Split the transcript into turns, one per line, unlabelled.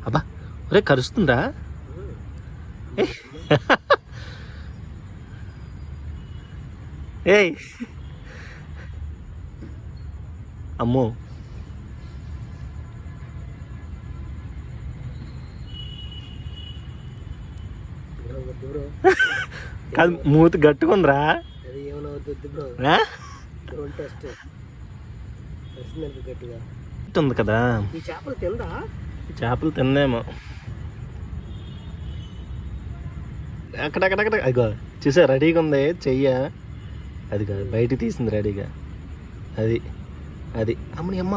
అబ్బా ఒరే కరుస్తుందా? ఏయ్ అమ్మో కాదు మూతి గట్టుకుందిరా. ఉంది కదా చేపలు తిందేమో. అక్కడక్కడక్కడ అదిగో చూసా రెడీగా ఉంది చెయ్య. అది కాదు బయటికి తీసింది రెడీగా. అది అది అమ్మని అమ్మ